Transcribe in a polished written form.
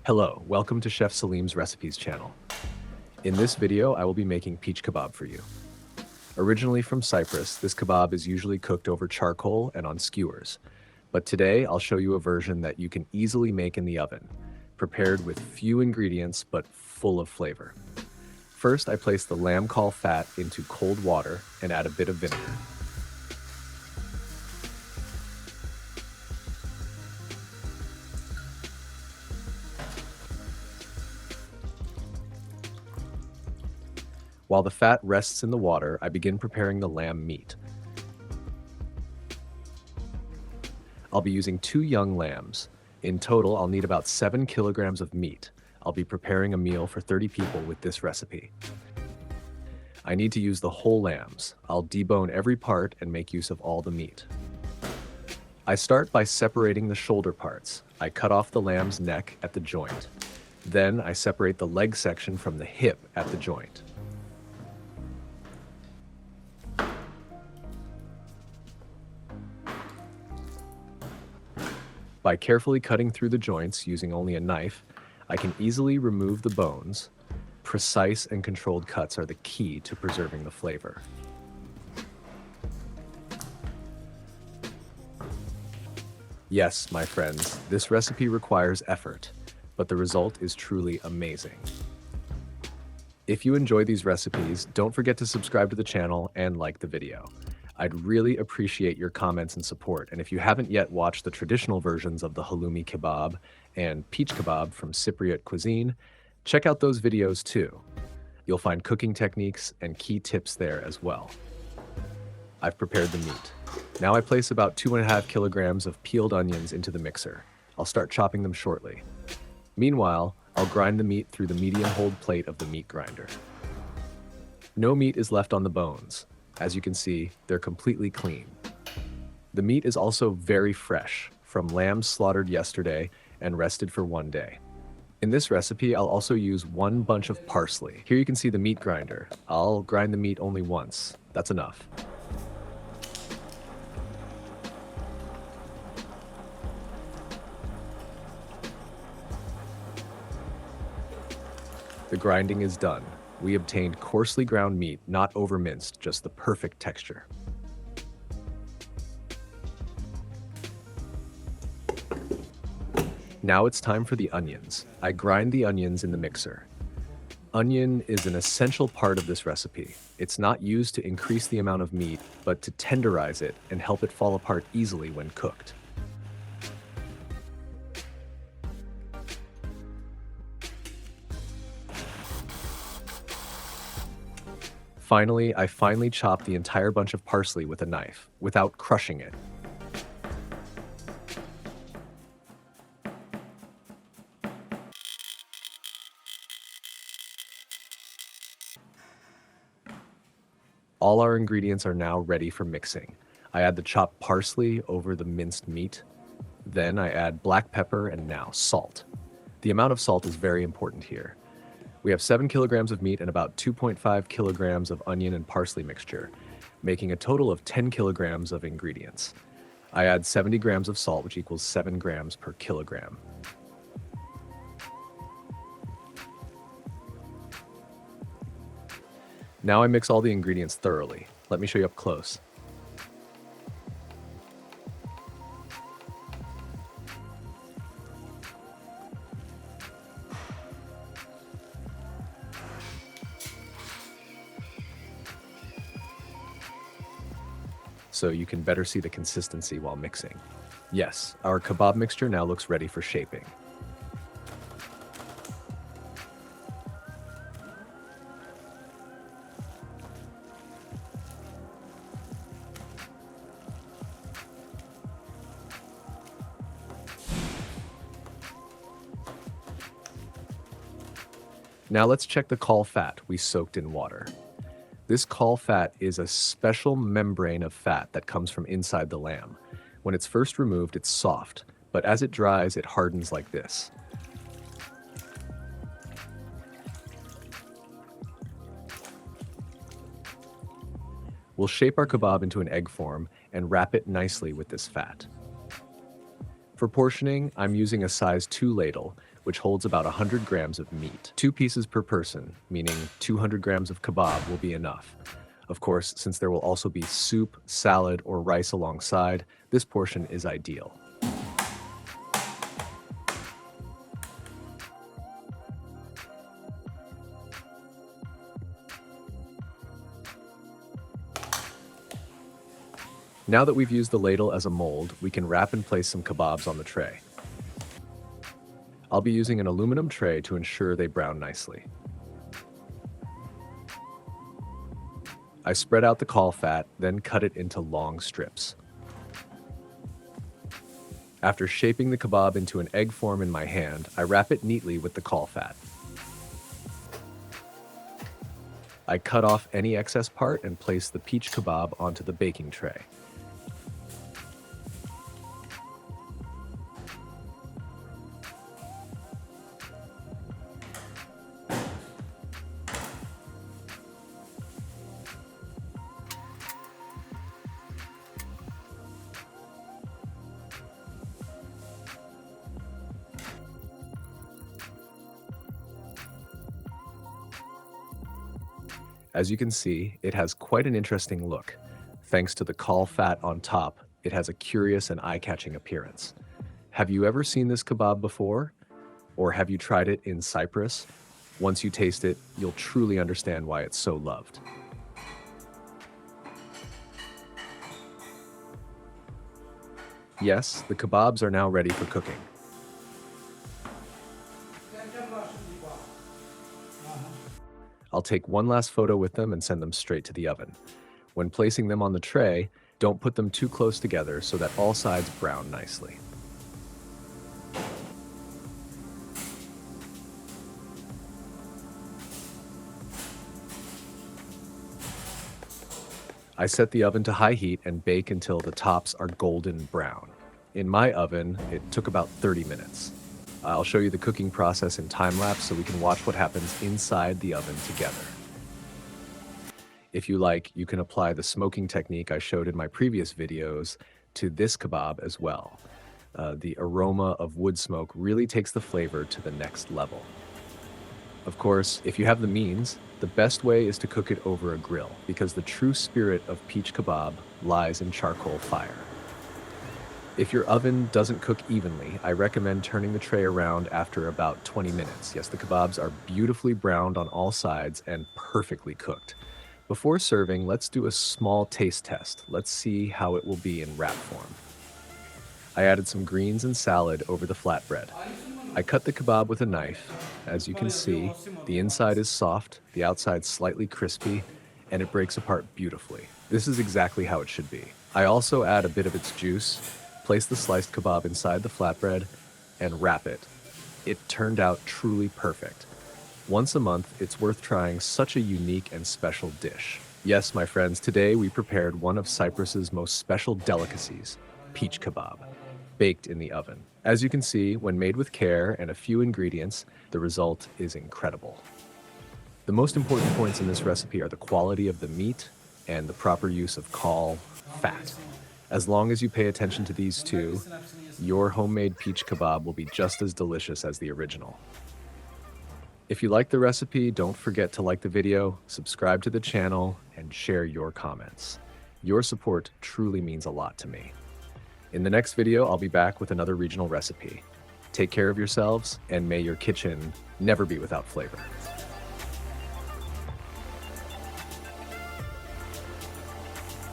Hello, welcome to Chef Salim's Recipes channel. In this video, I will be making peach kebab for you. Originally from Cyprus, this kebab is usually cooked over charcoal and on skewers. But today, I'll show you a version that you can easily make in the oven, prepared with few ingredients but full of flavor. First, I place the lamb caul fat into cold water and add a bit of vinegar. While the fat rests in the water, I begin preparing the lamb meat. I'll be using 2 young lambs. In total, I'll need about 7 kilograms of meat. I'll be preparing a meal for 30 people with this recipe. I need to use the whole lambs. I'll debone every part and make use of all the meat. I start by separating the shoulder parts. I cut off the lamb's neck at the joint. Then I separate the leg section from the hip at the joint. By carefully cutting through the joints using only a knife, I can easily remove the bones. Precise and controlled cuts are the key to preserving the flavor. Yes, my friends, this recipe requires effort, but the result is truly amazing. If you enjoy these recipes, don't forget to subscribe to the channel and like the video. I'd really appreciate your comments and support, and if you haven't yet watched the traditional versions of the halloumi kebab and peach kebab from Cypriot Cuisine, check out those videos too. You'll find cooking techniques and key tips there as well. I've prepared the meat. Now I place about 2.5 kilograms of peeled onions into the mixer. I'll start chopping them shortly. Meanwhile, I'll grind the meat through the medium hold plate of the meat grinder. No meat is left on the bones. As you can see, they're completely clean. The meat is also very fresh, from lambs slaughtered yesterday and rested for 1 day. In this recipe, I'll also use 1 bunch of parsley. Here you can see the meat grinder. I'll grind the meat only once. That's enough. The grinding is done. We obtained coarsely ground meat, not over-minced, just the perfect texture. Now it's time for the onions. I grind the onions in the mixer. Onion is an essential part of this recipe. It's not used to increase the amount of meat, but to tenderize it and help it fall apart easily when cooked. Finally, I finely chop the entire bunch of parsley with a knife, without crushing it. All our ingredients are now ready for mixing. I add the chopped parsley over the minced meat. Then I add black pepper and now salt. The amount of salt is very important here. We have 7 kilograms of meat and about 2.5 kilograms of onion and parsley mixture, making a total of 10 kilograms of ingredients. I add 70 grams of salt, which equals 7 grams per kilogram. Now I mix all the ingredients thoroughly. Let me show you up close. So you can better see the consistency while mixing. Yes, our kebab mixture now looks ready for shaping. Now let's check the caul fat we soaked in water. This caul fat is a special membrane of fat that comes from inside the lamb. When it's first removed, it's soft, but as it dries, it hardens like this. We'll shape our kebab into an egg form and wrap it nicely with this fat. For portioning, I'm using a size 2 ladle, which holds about 100 grams of meat. 2 pieces per person, meaning 200 grams of kebab will be enough. Of course, since there will also be soup, salad, or rice alongside, this portion is ideal. Now that we've used the ladle as a mold, we can wrap and place some kebabs on the tray. I'll be using an aluminum tray to ensure they brown nicely. I spread out the caul fat, then cut it into long strips. After shaping the kebab into an egg form in my hand, I wrap it neatly with the caul fat. I cut off any excess part and place the peach kebab onto the baking tray. As you can see, it has quite an interesting look. Thanks to the caul fat on top, it has a curious and eye-catching appearance. Have you ever seen this kebab before? Or have you tried it in Cyprus? Once you taste it, you'll truly understand why it's so loved. Yes, the kebabs are now ready for cooking. I'll take one last photo with them and send them straight to the oven. When placing them on the tray, don't put them too close together so that all sides brown nicely. I set the oven to high heat and bake until the tops are golden brown. In my oven, it took about 30 minutes. I'll show you the cooking process in time-lapse so we can watch what happens inside the oven together. If you like, you can apply the smoking technique I showed in my previous videos to this kebab as well. The aroma of wood smoke really takes the flavor to the next level. Of course, if you have the means, the best way is to cook it over a grill, because the true spirit of peach kebab lies in charcoal fire. If your oven doesn't cook evenly, I recommend turning the tray around after about 20 minutes. Yes, the kebabs are beautifully browned on all sides and perfectly cooked. Before serving, let's do a small taste test. Let's see how it will be in wrap form. I added some greens and salad over the flatbread. I cut the kebab with a knife. As you can see, the inside is soft, the outside slightly crispy, and it breaks apart beautifully. This is exactly how it should be. I also add a bit of its juice, place the sliced kebab inside the flatbread, and wrap it. It turned out truly perfect. Once a month, it's worth trying such a unique and special dish. Yes, my friends, today we prepared one of Cyprus's most special delicacies, peach kebab, baked in the oven. As you can see, when made with care and a few ingredients, the result is incredible. The most important points in this recipe are the quality of the meat and the proper use of caul fat. As long as you pay attention to these two, your homemade peach kebab will be just as delicious as the original. If you like the recipe, don't forget to like the video, subscribe to the channel, and share your comments. Your support truly means a lot to me. In the next video, I'll be back with another regional recipe. Take care of yourselves, and may your kitchen never be without flavor.